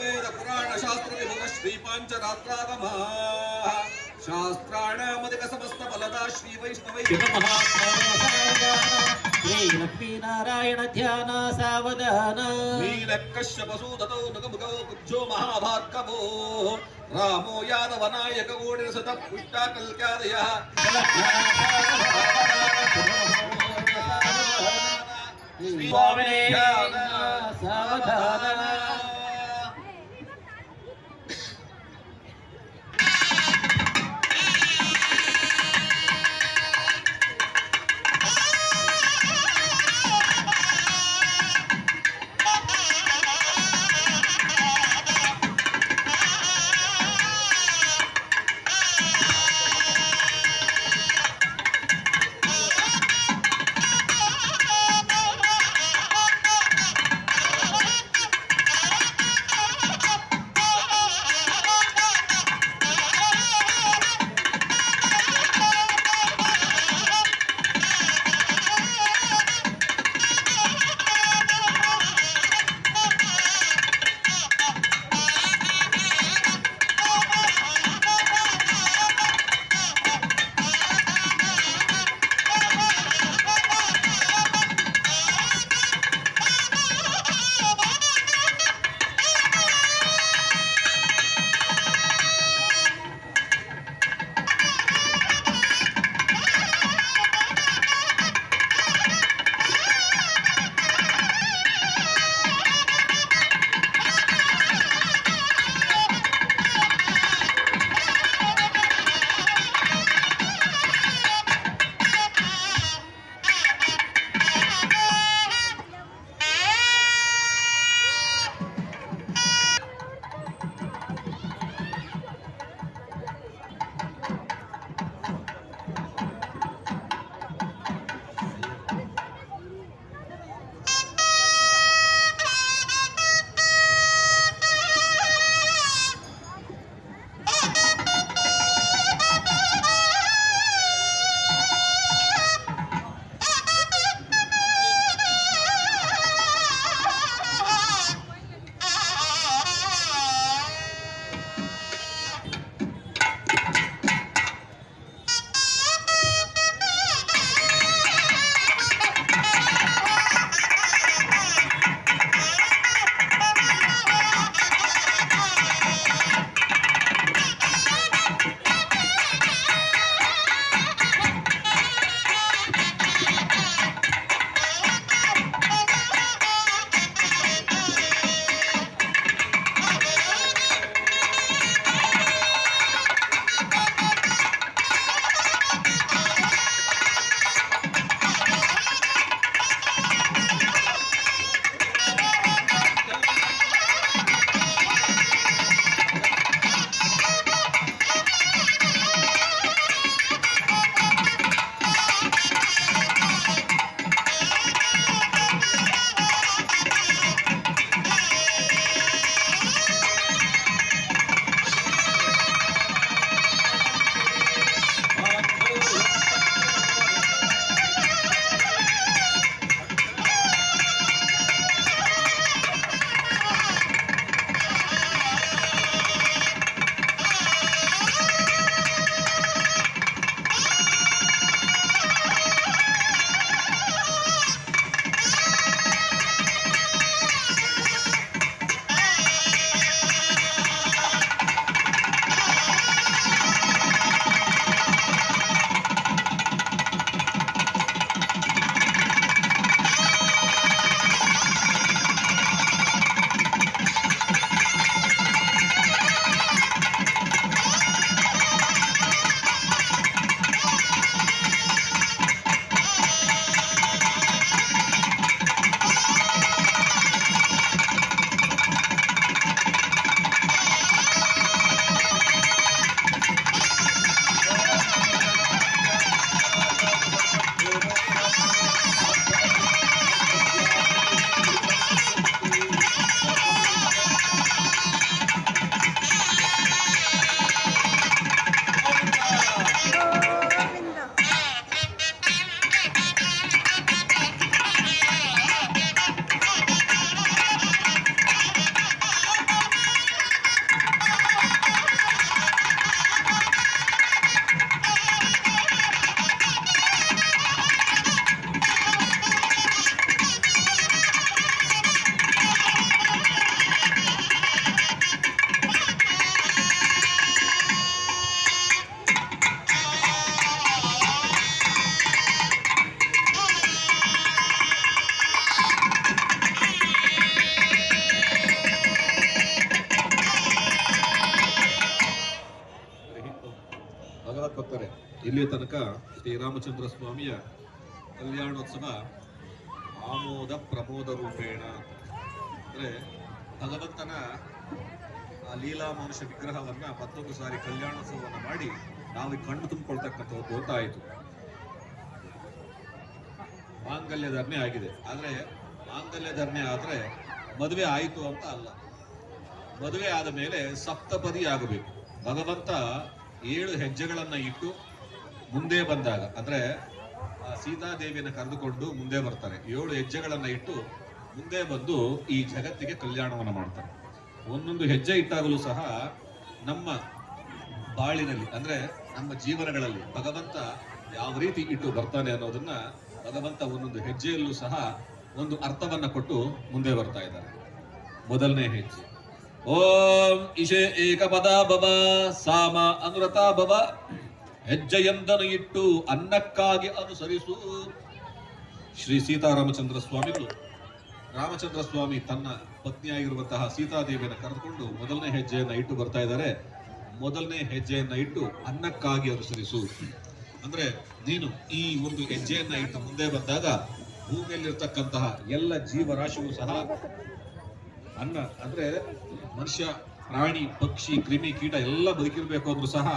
ವೇದ ಪುರಾಣ ಶಾಸ್ತ್ರ ವಿಭವ ಶ್ರೀ ಪಾಂಚರಾತ್ರಾಗಮ ಶಾಸ್ತ್ರಾಣಾಮಧಿಕ ಸಮಸ್ತ ಫಲದ ಶ್ರೀ ವೈಷ್ಣವೈ ಶ್ರೀ ಲಕ್ಷ್ಮೀನಾರಾಯಣ ಧ್ಯಾನ ಸಾವಧಾನ ನೀಲಕಶ್ಯಪ ಸೂದತೋ ನಗಮುಖೋ ಕುಬ್ಜೋ ಮಹಾಭಾರ್ಗವೋ ರಾಮೋ ಯಾದವ ನಾಯಕ ಗೋಡಿನ ಸತ ಪುಷ್ಟ ಕಲ್ಕ್ಯಾದಯ ಸ್ವಾಮಿನೇ ಸಾವಧಾನ ಭಗವತ್ ಭಕ್ತರೇ, ಇಲ್ಲಿ ತನಕ ಶ್ರೀರಾಮಚಂದ್ರ ಸ್ವಾಮಿಯ ಕಲ್ಯಾಣೋತ್ಸವ ಆಮೋದ ಪ್ರಮೋದ ರೂಪೇಣ ಅಂದ್ರೆ ಭಗವಂತನ ಆ ಲೀಲಾ ಮನುಷ್ಯ ವಿಗ್ರಹವನ್ನ ಮತ್ತೊಂದು ಸಾರಿ ಕಲ್ಯಾಣೋತ್ಸವವನ್ನು ಮಾಡಿ ನಾವು ಕಣ್ಣು ತುಂಬಿಕೊಳ್ತಕ್ಕಂಥದ್ದು ಅಂತ ಆಯಿತು. ಮಾಂಗಲ್ಯ ಧರ್ಮೆ ಆಗಿದೆ. ಆದ್ರೆ ಮಾಂಗಲ್ಯ ಧರ್ಮೆ ಆದ್ರೆ ಮದುವೆ ಆಯಿತು ಅಂತ ಅಲ್ಲ. ಮದುವೆ ಆದ ಮೇಲೆ ಸಪ್ತಪದಿ ಆಗಬೇಕು. ಭಗವಂತ 7 ಹೆಜ್ಜೆಗಳನ್ನ ಇಟ್ಟು ಮುಂದೆ ಬಂದಾಗ ಅಂದ್ರೆ ಸೀತಾದೇವಿಯನ್ನು ಕರೆದುಕೊಂಡು ಮುಂದೆ ಬರ್ತಾರೆ. 7 ಹೆಜ್ಜೆಗಳನ್ನ ಇಟ್ಟು ಮುಂದೆ ಬಂದು ಈ ಜಗತ್ತಿಗೆ ಕಲ್ಯಾಣವನ್ನು ಮಾಡ್ತಾರೆ. ಒಂದೊಂದು ಹೆಜ್ಜೆ ಇಟ್ಟಾಗಲೂ ಸಹ ನಮ್ಮ ಬಾಳಿನಲ್ಲಿ ಅಂದ್ರೆ ನಮ್ಮ ಜೀವನಗಳಲ್ಲಿ ಭಗವಂತ ಯಾವ ರೀತಿ ಇಟ್ಟು ಬರ್ತಾನೆ ಅನ್ನೋದನ್ನ ಭಗವಂತ ಒಂದೊಂದು ಹೆಜ್ಜೆಯಲ್ಲೂ ಸಹ ಒಂದು ಅರ್ಥವನ್ನ ಕೊಟ್ಟು ಮುಂದೆ ಬರ್ತಾ ಇದ್ದಾರೆ. ಮೊದಲನೇ ಹೆಜ್ಜೆ ಓಂ ಇಶೆ ಏಕಪದ ಭವ ಸಾಮ ಅನುರತ ಭವ, ಹೆಜ್ಜೆಯೊಂದನ್ನು ಇಟ್ಟು ಅನ್ನಕ್ಕಾಗಿ ಅನುಸರಿಸು. ಶ್ರೀ ಸೀತಾರಾಮಚಂದ್ರ ಸ್ವಾಮಿಗಳು ರಾಮಚಂದ್ರ ಸ್ವಾಮಿ ತನ್ನ ಪತ್ನಿಯಾಗಿರುವಂತಹ ಸೀತಾದೇವಿಯನ್ನು ಕರೆದುಕೊಂಡು ಮೊದಲನೇ ಹೆಜ್ಜೆಯನ್ನ ಇಟ್ಟು ಬರ್ತಾ ಇದ್ದಾರೆ. ಮೊದಲನೇ ಹೆಜ್ಜೆಯನ್ನ ಇಟ್ಟು ಅನ್ನಕ್ಕಾಗಿ ಅನುಸರಿಸು ಅಂದ್ರೆ ನೀನು ಈ ಒಂದು ಹೆಜ್ಜೆಯನ್ನ ಇಟ್ಟು ಮುಂದೆ ಬಂದಾಗ ಭೂಮಿಯಲ್ಲಿರ್ತಕ್ಕಂತಹ ಎಲ್ಲ ಜೀವರಾಶಿಯೂ ಸಹ ಅನ್ನ ಅಂದ್ರೆ ಮನುಷ್ಯ, ಪ್ರಾಣಿ, ಪಕ್ಷಿ, ಕ್ರಿಮಿ, ಕೀಟ ಎಲ್ಲ ಬದುಕಿರ್ಬೇಕು ಅಂದ್ರೂ ಸಹ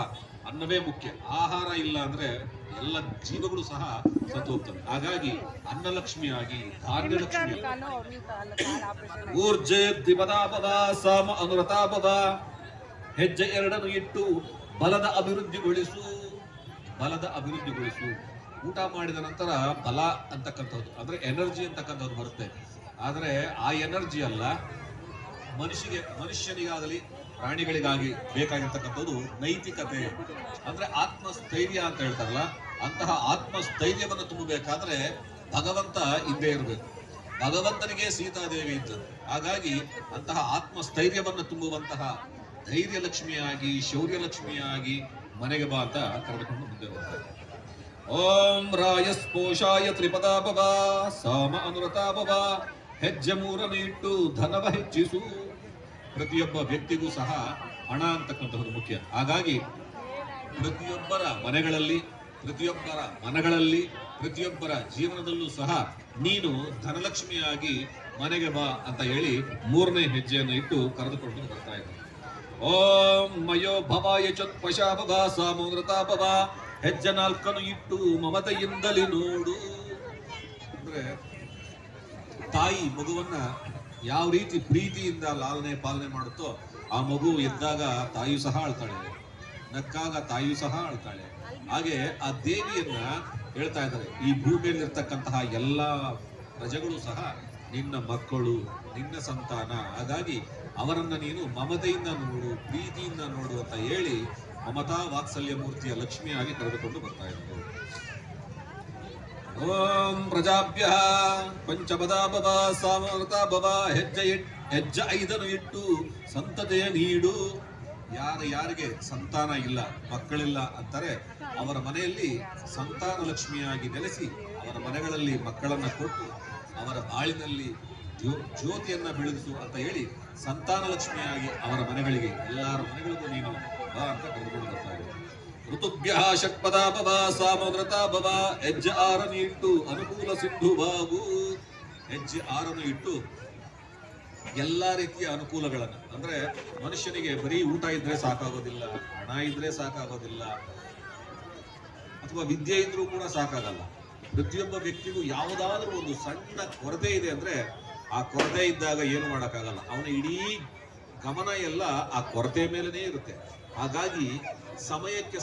ಅನ್ನವೇ ಮುಖ್ಯ. ಆಹಾರ ಇಲ್ಲ ಅಂದ್ರೆ ಎಲ್ಲ ಜೀವಗಳು ಸಹ ಸತ್ತು ಹೋಗ್ತವೆ. ಹಾಗಾಗಿ ಅನ್ನಲಕ್ಷ್ಮಿಯಾಗಿ ಧಾನ್ಯಲಕ್ಷ್ಮಿ ಊರ್ಜೆ ದ್ವಿಪದಾಭವ ಸಾಮ ಅನುರತಾಭವ, ಹೆಜ್ಜೆ 2 ಇಟ್ಟು ಬಲದ ಅಭಿವೃದ್ಧಿಗೊಳಿಸು. ಬಲದ ಅಭಿವೃದ್ಧಿಗೊಳಿಸು. ಊಟ ಮಾಡಿದ ನಂತರ ಬಲ ಅಂತಕ್ಕಂಥದ್ದು ಅಂದ್ರೆ ಎನರ್ಜಿ ಅಂತಕ್ಕಂಥದ್ದು ಬರುತ್ತೆ. ಆದ್ರೆ ಆ ಎನರ್ಜಿ ಅಲ್ಲ, ಮನುಷ್ಯನಿಗಾಗಲಿ ಪ್ರಾಣಿಗಳಿಗಾಗಿ ಬೇಕಾಗಿರ್ತಕ್ಕಂಥದ್ದು ನೈತಿಕತೆ ಅಂದ್ರೆ ಆತ್ಮಸ್ಥೈರ್ಯ ಅಂತ ಹೇಳ್ತಾರಲ್ಲ, ಅಂತಹ ಆತ್ಮಸ್ಥೈರ್ಯವನ್ನು ತುಂಬಬೇಕಾದ್ರೆ ಭಗವಂತ ಇದ್ದೇ ಇರಬೇಕು. ಭಗವಂತನಿಗೆ ಸೀತಾದೇವಿ ಇದ್ದದ್ದು. ಹಾಗಾಗಿ ಅಂತಹ ಆತ್ಮಸ್ಥೈರ್ಯವನ್ನು ತುಂಬುವಂತಹ ಧೈರ್ಯ ಲಕ್ಷ್ಮಿಯಾಗಿ, ಶೌರ್ಯ ಲಕ್ಷ್ಮಿಯಾಗಿ ಮನೆಗೆ ಬಾ ಅಂತ ಕರೆದುಕೊಂಡು ಮುಂದೆ ಬರ್ತಾರೆ. ಓಂ ರಾಯಸ್ಪೋಷಾಯ ತ್ರಿಪದಾ ಭವ ಸಾಮ ಅನುರತಾ ಭವ, ಹೆಜ್ಜೆ 3 ಇಟ್ಟು ಧನವ ಹೆಚ್ಚಿಸು. ಪ್ರತಿಯೊಬ್ಬ ವ್ಯಕ್ತಿಗೂ ಸಹ ಹಣ ಅಂತಕ್ಕಂಥದ್ದು ಮುಖ್ಯ. ಹಾಗಾಗಿ ಪ್ರತಿಯೊಬ್ಬರ ಮನೆಗಳಲ್ಲಿ, ಪ್ರತಿಯೊಬ್ಬರ ಮನಗಳಲ್ಲಿ, ಪ್ರತಿಯೊಬ್ಬರ ಜೀವನದಲ್ಲೂ ಸಹ ನೀನು ಧನಲಕ್ಷ್ಮಿಯಾಗಿ ಮನೆಗೆ ಬಾ ಅಂತ ಹೇಳಿ 3ನೇ ಹೆಜ್ಜೆಯನ್ನು ಇಟ್ಟು ಕರೆದುಕೊಂಡು ಬರ್ತಾ ಇದ್ದಾರೆ. ಓಂ ಮಯೋ ಭವಾಯ ಚತ್ಪಶಾ ಭವ ಸಾಮೂನೃತಾ ಭವ, ಹೆಜ್ಜೆ 4 ಇಟ್ಟು ಮಮತೆಯಿಂದಲೇ ನೋಡು. ಅಂದ್ರೆ ತಾಯಿ ಮಗುವನ್ನ ಯಾವ ರೀತಿ ಪ್ರೀತಿಯಿಂದ ಲಾಲನೆ ಪಾಲನೆ ಮಾಡುತ್ತೋ ಆ ಮಗು ಎದ್ದಾಗ ತಾಯಿಯು ಸಹ ಅಳ್ತಾಳೆ, ನಕ್ಕಾಗ ತಾಯಿಯು ಸಹ ಅಳ್ತಾಳೆ. ಹಾಗೆ ಆ ದೇವಿಯನ್ನ ಹೇಳ್ತಾ ಇದ್ದಾರೆ, ಈ ಭೂಮಿಯಲ್ಲಿರ್ತಕ್ಕಂತಹ ಎಲ್ಲಾ ಪ್ರಜೆಗಳು ಸಹ ನಿನ್ನ ಮಕ್ಕಳು, ನಿನ್ನ ಸಂತಾನ. ಹಾಗಾಗಿ ಅವರನ್ನ ನೀನು ಮಮತೆಯಿಂದ ನೋಡು, ಪ್ರೀತಿಯಿಂದ ನೋಡು ಅಂತ ಹೇಳಿ ಮಮತಾ ವಾತ್ಸಲ್ಯ ಮೂರ್ತಿಯ ಲಕ್ಷ್ಮಿಯಾಗಿ ಕರೆದುಕೊಂಡು ಬರ್ತಾ ಇದ್ದಾರೆ. ಓಂ ಪ್ರಜಾಭ್ಯ ಪಂಚಪದಾ ಭವ ಸಾಮೃತ ಭವ, ಹೆಜ್ಜೆ 5 ಇಟ್ಟು ಸಂತತೆ ನೀಡು. ಯಾರಿಗೆ ಸಂತಾನ ಇಲ್ಲ, ಮಕ್ಕಳಿಲ್ಲ ಅಂತಾರೆ ಅವರ ಮನೆಯಲ್ಲಿ ಸಂತಾನ ಲಕ್ಷ್ಮಿಯಾಗಿ ನೆಲೆಸಿ ಅವರ ಮನೆಗಳಲ್ಲಿ ಮಕ್ಕಳನ್ನ ಕೊಟ್ಟು ಅವರ ಬಾಳಿನಲ್ಲಿ ಜ್ಯೋತಿಯನ್ನ ಬೆಳಗಿಸು ಅಂತ ಹೇಳಿ ಸಂತಾನ ಲಕ್ಷ್ಮಿಯಾಗಿ ಅವರ ಮನೆಗಳಿಗೆ, ಎಲ್ಲರ ಮನೆಗಳಿಗೂ ನೀನು ಬಾ ಅಂತ ಕರೆದುಕೊಂಡು ಬರ್ತಾ ಇದ್ದಾರೆ. ಋತುಭ್ಯ ಷಟ್ಪದಾ ಭವ ಸಾಮೋದ್ರತಾ ಭವ, ಹೆಜ್ಜೆ 6 ಇಟ್ಟು ಅನುಕೂಲ ಸಿಂಧು ಬಾಬು. ಹೆಜ್ಜೆ 6 ಇಟ್ಟು ಎಲ್ಲಾ ರೀತಿಯ ಅನುಕೂಲಗಳನ್ನ ಅಂದ್ರೆ ಮನುಷ್ಯನಿಗೆ ಬರೀ ಊಟ ಇದ್ರೆ ಸಾಕಾಗೋದಿಲ್ಲ, ಹಣ ಇದ್ರೆ ಸಾಕಾಗೋದಿಲ್ಲ, ಅಥವಾ ವಿದ್ಯೆ ಇದ್ರೂ ಕೂಡ ಸಾಕಾಗಲ್ಲ. ಪ್ರತಿಯೊಬ್ಬ ವ್ಯಕ್ತಿಗೂ ಯಾವುದಾದ್ರೂ ಒಂದು ಸಣ್ಣ ಕೊರತೆ ಇದೆ ಅಂದ್ರೆ ಆ ಕೊರತೆ ಇದ್ದಾಗ ಏನು ಮಾಡೋಕ್ಕಾಗಲ್ಲ. ಅವನ ಇಡೀ ಗಮನ ಎಲ್ಲ ಆ ಕೊರತೆ ಮೇಲೇನೆ ಇರುತ್ತೆ. ಹಾಗಾಗಿ ಸಮಯಕ್ಕೆ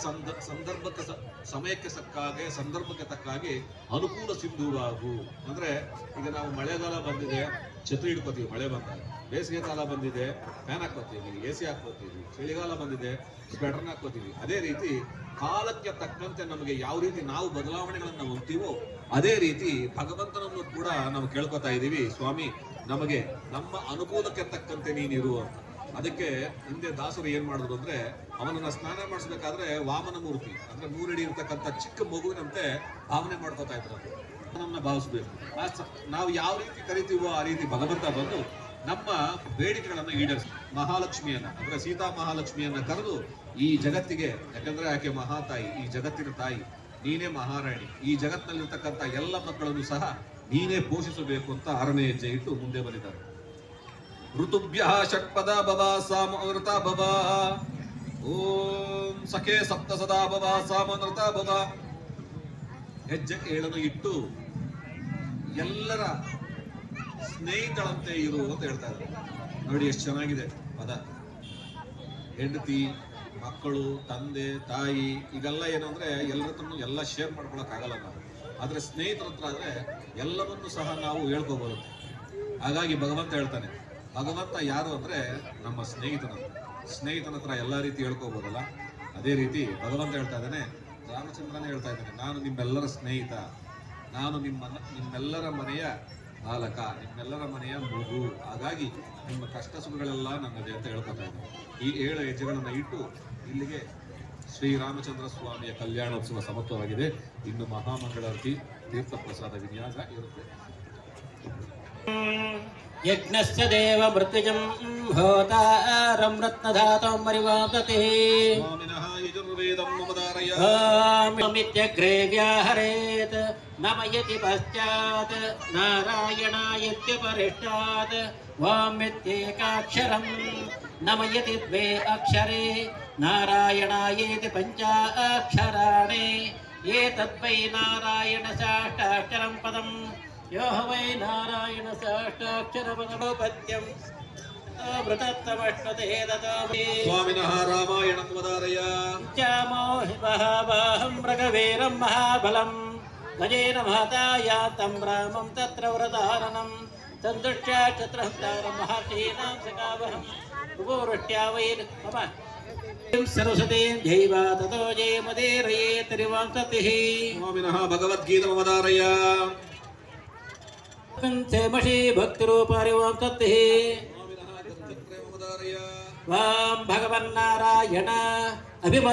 ಸಂದರ್ಭಕ್ಕೆ ತಕ್ಕಾಗೆ ಅನುಕೂಲ ಸಿಂಧುವಾಗು. ಅಂದ್ರೆ ಈಗ ನಾವು ಮಳೆಗಾಲ ಬಂದಿದೆ, ಛತ್ರಿ ಹಿಡ್ಕೋತೀವಿ ಮಳೆ ಬಂದಾಗ. ಬೇಸಿಗೆ ಕಾಲ ಬಂದಿದೆ, ಫ್ಯಾನ್ ಹಾಕೋತೀವಿ, AC ಹಾಕೋತೀವಿ. ಚಳಿಗಾಲ ಬಂದಿದೆ, ಸ್ವೆಟರ್ನ ಹಾಕೋತೀವಿ. ಅದೇ ರೀತಿ ಕಾಲಕ್ಕೆ ತಕ್ಕಂತೆ ನಮಗೆ ಯಾವ ರೀತಿ ನಾವು ಬದಲಾವಣೆಗಳನ್ನ ಹೊಂತೀವೋ ಅದೇ ರೀತಿ ಭಗವಂತನನ್ನು ಕೂಡ ನಾವು ಕೇಳ್ಕೊತಾ ಇದ್ದೀವಿ, ಸ್ವಾಮಿ ನಮಗೆ ನಮ್ಮ ಅನುಕೂಲಕ್ಕೆ ತಕ್ಕಂತೆ ನೀನಿರು ಅಂತ. ಅದಕ್ಕೆ ಹಿಂದೆ ದಾಸರು ಏನ್ ಮಾಡಿದ್ರು ಅಂದ್ರೆ ಅವನನ್ನ ಸ್ನಾನ ಮಾಡಿಸ್ಬೇಕಾದ್ರೆ ವಾಮನ ಮೂರ್ತಿ ಅಂದ್ರೆ 3 ಅಡಿ ಇರ್ತಕ್ಕಂಥ ಚಿಕ್ಕ ಮಗುವಿನಂತೆ ಭಾವನೆ ಮಾಡ್ಕೋತಾ ಇದ್ರು. ನಮ್ಮನ್ನ ಭಾವಿಸ್ಬೇಕು. ನಾವು ಯಾವ ರೀತಿ ಕರಿತೀವೋ ಆ ರೀತಿ ಭಗವಂತ ಬಂದು ನಮ್ಮ ಬೇಡಿಕೆಗಳನ್ನ ಈಡೇರಿಸಿ ಮಹಾಲಕ್ಷ್ಮಿಯನ್ನ ಅಂದ್ರೆ ಸೀತಾ ಮಹಾಲಕ್ಷ್ಮಿಯನ್ನ ಕರೆದು ಈ ಜಗತ್ತಿಗೆ, ಯಾಕಂದ್ರೆ ಆಕೆ ಮಹಾತಾಯಿ, ಈ ಜಗತ್ತಿನ ತಾಯಿ, ನೀನೇ ಮಹಾರಾಣಿ, ಈ ಜಗತ್ತಿನಲ್ಲಿರ್ತಕ್ಕಂಥ ಎಲ್ಲ ಮಕ್ಕಳನ್ನು ಸಹ ನೀನೇ ಪೋಷಿಸಬೇಕು ಅಂತ 6ನೇ ಹೆಜ್ಜೆ ಇಟ್ಟು ಮುಂದೆ ಬಂದಿದ್ದಾರೆ. ಋತುಭ್ಯ ಷಟ್ಪದ ಭವ ಸಾಮೃತ ಭವ, ಓಂ ಸಖೇ ಸಪ್ತ ಸದಾ ಭವ ಸಾಮೃತ ಭವ. ಹೆಜ್ಜೆ 7 ಇಟ್ಟು ಎಲ್ಲರ ಸ್ನೇಹಿತಳಂತೆ ಇರು ಅಂತ ಹೇಳ್ತಾ ಇದ್ದಾರೆ. ನೋಡಿ ಎಷ್ಟು ಚೆನ್ನಾಗಿದೆ ಪದ. ಹೆಂಡತಿ, ಮಕ್ಕಳು, ತಂದೆ, ತಾಯಿ, ಈಗೆಲ್ಲ ಏನಂದ್ರೆ ಎಲ್ಲರ ಹತ್ರನು ಎಲ್ಲ ಶೇರ್ ಮಾಡ್ಕೊಳಕ್ ಆಗಲ್ಲ ನಾವು. ಆದ್ರೆ ಸ್ನೇಹಿತರ ಹತ್ರ ಆದ್ರೆ ಎಲ್ಲವನ್ನೂ ಸಹ ನಾವು ಹೇಳ್ಕೋಬಹುದು. ಹಾಗಾಗಿ ಭಗವಂತ ಹೇಳ್ತಾನೆ, ಭಗವಂತ ಯಾರು ಅಂದ್ರೆ ನಮ್ಮ ಸ್ನೇಹಿತನ ಹತ್ರ ಎಲ್ಲ ರೀತಿ ಹೇಳ್ಕೋಬಹುದಲ್ಲ. ಅದೇ ರೀತಿ ಭಗವಂತ ಹೇಳ್ತಾ ಇದ್ದಾನೆ, ರಾಮಚಂದ್ರನೇ ಹೇಳ್ತಾ ಇದ್ದಾನೆ, ನಾನು ನಿಮ್ಮೆಲ್ಲರ ಸ್ನೇಹಿತ, ನಾನು ನಿಮ್ಮೆಲ್ಲರ ಮನೆಯ ಬಾಲಕ, ನಿಮ್ಮೆಲ್ಲರ ಮನೆಯ ಮಗು. ಹಾಗಾಗಿ ನಿಮ್ಮ ಕಷ್ಟ ಸುಖಗಳೆಲ್ಲ ನನ್ನದೇ ಅಂತ ಹೇಳ್ಕೊತಾ ಇದ್ದಾರೆ. ಈ 7 ಹೆಜ್ಜೆಗಳನ್ನು ಇಟ್ಟು ಇಲ್ಲಿಗೆ ಶ್ರೀರಾಮಚಂದ್ರ ಸ್ವಾಮಿಯ ಕಲ್ಯಾಣೋತ್ಸವ ಸಮತ್ವವಾಗಿದೆ. ಇನ್ನು ಮಹಾಮಂಗಳಾರತಿ, ತೀರ್ಥ ಪ್ರಸಾದ ವಿನ್ಯಾಸ ಇರುತ್ತೆ. ಯಜ್ಞಸ್ಯ ದೇವ ಮೃತ್ಯುಜಂ ಹೋತಾರಂ ರತ್ನಧಾತಂ ಪರಿವಾದತೆ ಸ್ವಾಮಿನಃ ಯಜುರ್ವೇದಂ ಮಮದಾರಯ ಮಿತ್ಯಗ್ರೇ ವ್ಯಾಹರೇತ್ ನಮಯತಿ ಪಶ್ಚಾತ್ ನಾರಾಯಣಾಯತ್ಯ ಪರಿಷ್ಟಾತ್ ವಾಮಿತ್ಯೇಕಾಕ್ಷರಂ ನಮಯತಿ ದ್ವೇ ಅಕ್ಷರೇ ನಾರಾಯಣಾಯೇತಿ ಪಂಚಾಕ್ಷರಾಣಿ ಏತದ್ವೈ ನಾರಾಯಣ ಸಾಷ್ಟಾಕ್ಷರಂ ಪದಂ ಯೋ ವೈ ನಾರಾಯಣ ಸಾಷ್ಟಾಕ್ಷರಪದಮೋಪತ್ಯಂ ಅಮೃತತ್ವಮಶ್ವತೆ ದದಾಮಿ ಸ್ವಾಮಿನಃ ರಾಮಾಯಣಂ ವದಾರಯ ಚಾಮೋ ಹಿ ಮಹಾಬಾಹಂ ಮೃಗವೀರಂ ಮಹಾಬಲಂ ಗಜೇನ ಮಹತಾಯಾಂತಂ ರಾಮಂ ತತ್ರ ವ್ರತಾನನಂ ಸಂದೃಶ್ಯ ಛತ್ರಹಂತಾರಂ ಮಹರ್ಷೀಣಾಂ ಸಖಾವಹಂ ಉಪವೃಷ್ಟ್ಯಾ ವೈರ್ ಮಮ ಸರಸ್ವತೀ ಜೈವ ತತೋ ಜಯಮದೇರಯೇ ತಿರುವಾಂಸತಿಃ ಸ್ವಾಮಿನಃ ಭಗವದ್ಗೀತಾ ಮಮದಾರಯ ಕಂಚಮಷಿ ಭಕ್ತಿರೂಪಾರಿವಾಂಸತಿಃ ಸ್ವಾಮಿನಃ ಗಂಧತ್ರಯ ಮಮದಾರಯ ವಾಂ ಭಗವನ್ನಾರಾಯಣ ಅಭಿಮ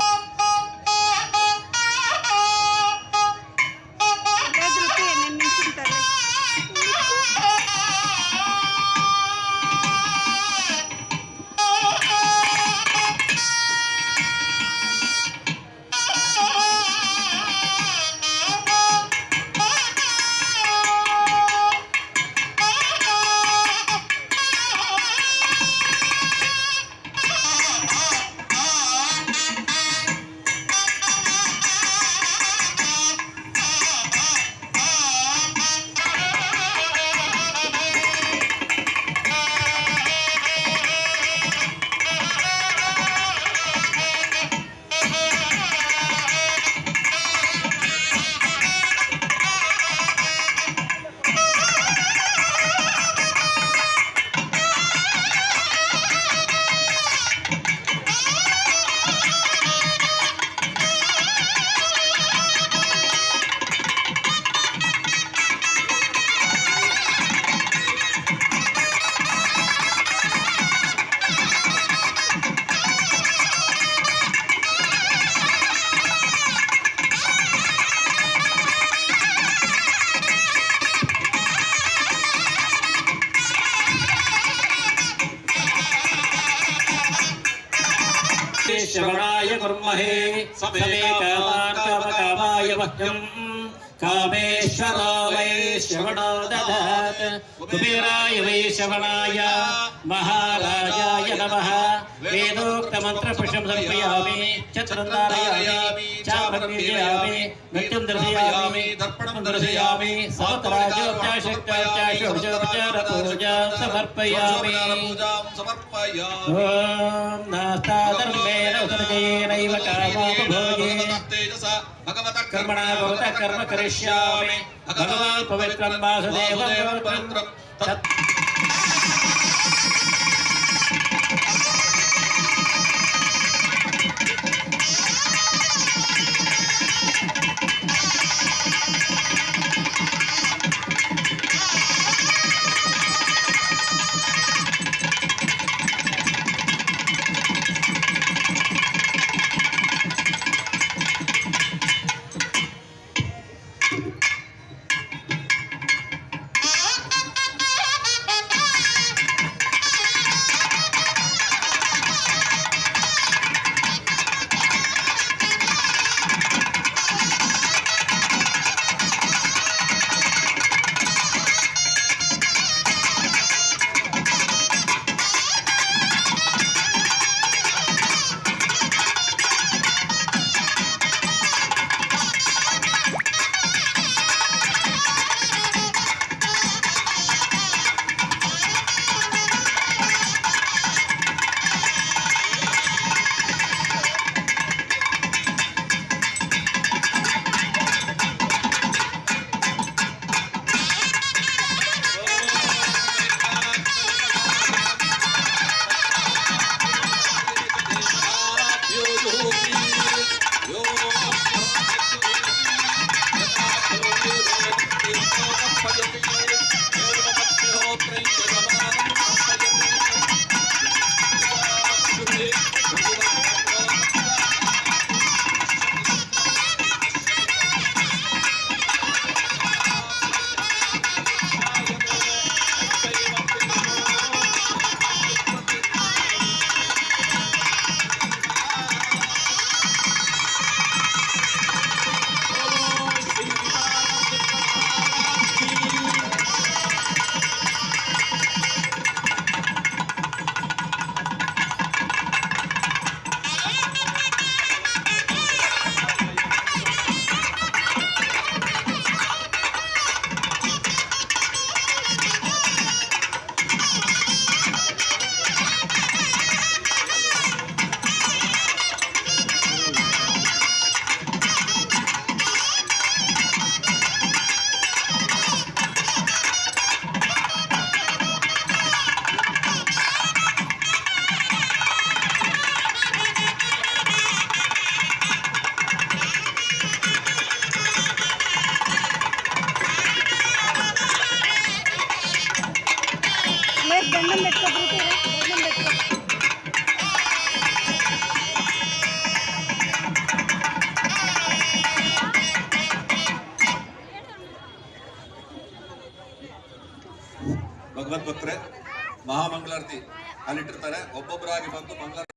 श्रवणाय कुर्महे समे कामान् कामकामाय मह्यम् कामेश्वरो वै श्रवणो ददात् कुबेराय वै श्रवणाय महाराजाय नमः वेदोक्तमन्त्रपुष्पं समर्पयामि छत्रं धारयामि चामरं वीजयामि नृत्यं दर्शयामि दर्पणं दर्शयामि सहस्राजोपचारपूजां समर्पयामि ॐ नास्ता धर्मेण उत्सर्गेणैव कामोपभोगे कर्मणा भवतः कर्म करिष्यामि भगवान् पवित्रं वासुदेवं पवित्रं ಭಗವದ್ ಭಕ್ತರೆ, ಮಹಾಮಂಗಳಾರತಿ ಅಲ್ಲಿಟ್ಟಿರ್ತಾರೆ, ಒಬ್ಬೊಬ್ಬರಾಗಿ ಬಂದು ಮಂಗಳಾರತಿ